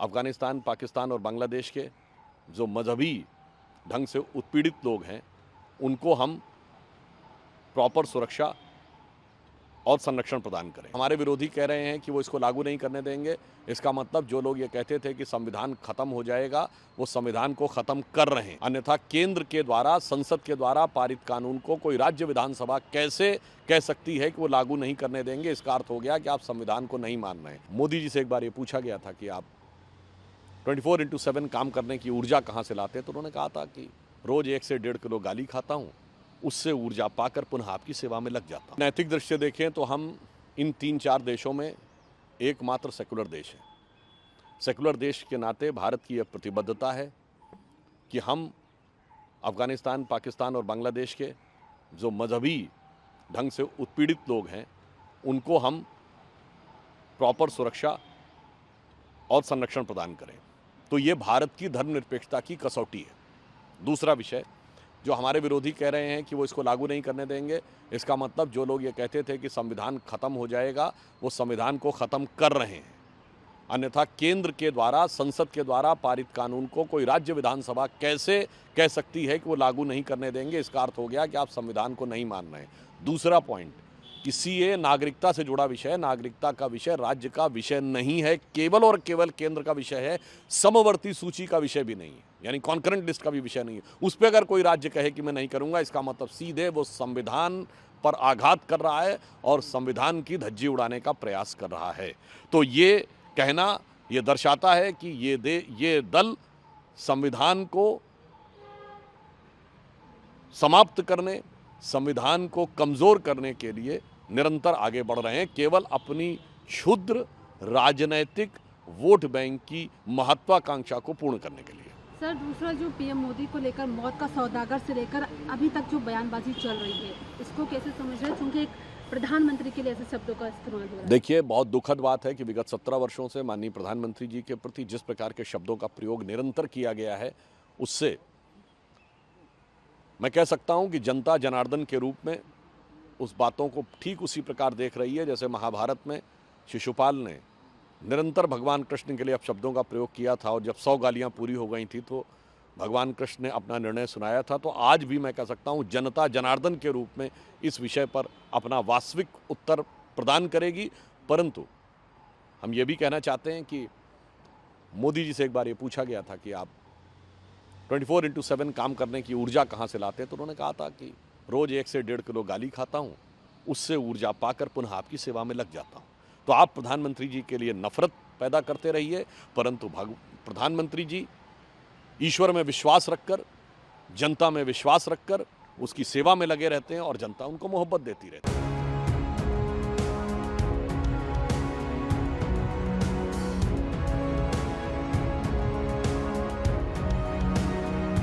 अफ़गानिस्तान, पाकिस्तान और बांग्लादेश के जो मजहबी ढंग से उत्पीड़ित लोग हैं उनको हम प्रॉपर सुरक्षा और संरक्षण प्रदान करें। हमारे विरोधी कह रहे हैं कि वो इसको लागू नहीं करने देंगे। इसका मतलब जो लोग ये कहते थे कि संविधान खत्म हो जाएगा, वो संविधान को खत्म कर रहे हैं। अन्यथा केंद्र के द्वारा, संसद के द्वारा पारित कानून को कोई राज्य विधानसभा कैसे कह सकती है कि वो लागू नहीं करने देंगे? इसका अर्थ हो गया कि आप संविधान को नहीं मान रहे हैं। मोदी जी से एक बार ये पूछा गया था कि आप 24/7 काम करने की ऊर्जा कहाँ से लाते हैं, तो उन्होंने कहा था कि रोज 1 से 1.5 किलो गाली खाता हूँ, उससे ऊर्जा पाकर पुनः आपकी सेवा में लग जाता हूँ। नैतिक दृष्टि से देखें तो हम इन 3-4 देशों में एकमात्र सेकुलर देश है। सेकुलर देश के नाते भारत की यह प्रतिबद्धता है कि हम अफ़गानिस्तान, पाकिस्तान और बांग्लादेश के जो मजहबी ढंग से उत्पीड़ित लोग हैं उनको हम प्रॉपर सुरक्षा और संरक्षण प्रदान करें। तो ये भारत की धर्मनिरपेक्षता की कसौटी है। दूसरा विषय, जो हमारे विरोधी कह रहे हैं कि वो इसको लागू नहीं करने देंगे, इसका मतलब जो लोग ये कहते थे कि संविधान खत्म हो जाएगा, वो संविधान को खत्म कर रहे हैं। अन्यथा केंद्र के द्वारा, संसद के द्वारा पारित कानून को कोई राज्य विधानसभा कैसे कह सकती है कि वो लागू नहीं करने देंगे? इसका अर्थ हो गया कि आप संविधान को नहीं मान रहे हैं। दूसरा पॉइंट, कि सीए नागरिकता से जुड़ा विषय है। नागरिकता का विषय राज्य का विषय नहीं है, केवल और केवल केंद्र का विषय है। समवर्ती सूची का विषय भी नहीं है, यानी कॉन्करेंट लिस्ट का भी विषय नहीं है। उस पर अगर कोई राज्य कहे कि मैं नहीं करूंगा, इसका मतलब सीधे वो संविधान पर आघात कर रहा है और संविधान की धज्जी उड़ाने का प्रयास कर रहा है। तो ये कहना ये दर्शाता है कि ये दल संविधान को समाप्त करने, संविधान को कमजोर करने के लिए निरंतर आगे बढ़ रहे हैं, केवल अपनी क्षुद्र राजनैतिक वोट बैंक की महत्वाकांक्षा को पूर्ण करने के लिए। सर, दूसरा जो पीएम मोदी को लेकर मौत का सौदागर से लेकर अभी तक जो बयानबाजी चल रही है, इसको कैसे समझ रहे हैं? क्योंकि एक प्रधानमंत्री के लिए ऐसे शब्दों का इस्तेमाल हो रहा है। देखिए, बहुत दुखद बात है कि विगत 17 वर्षों से माननीय प्रधानमंत्री जी के प्रति जिस प्रकार के शब्दों का प्रयोग निरंतर किया गया है, उससे मैं कह सकता हूं कि जनता जनार्दन के रूप में उस बातों को ठीक उसी प्रकार देख रही है जैसे महाभारत में शिशुपाल ने निरंतर भगवान कृष्ण के लिए अपशब्दों का प्रयोग किया था, और जब 100 गालियां पूरी हो गई थी तो भगवान कृष्ण ने अपना निर्णय सुनाया था। तो आज भी मैं कह सकता हूं जनता जनार्दन के रूप में इस विषय पर अपना वास्तविक उत्तर प्रदान करेगी। परंतु हम ये भी कहना चाहते हैं कि मोदी जी से एक बार ये पूछा गया था कि आप 24/7 काम करने की ऊर्जा कहाँ से लाते हैं, तो उन्होंने कहा था कि रोज 1 से 1.5 किलो गाली खाता हूँ, उससे ऊर्जा पाकर पुनः आपकी सेवा में लग जाता हूँ। तो आप प्रधानमंत्री जी के लिए नफरत पैदा करते रहिए, परंतु प्रधानमंत्री जी ईश्वर में विश्वास रखकर, जनता में विश्वास रखकर उसकी सेवा में लगे रहते हैं और जनता उनको मोहब्बत देती रहती है।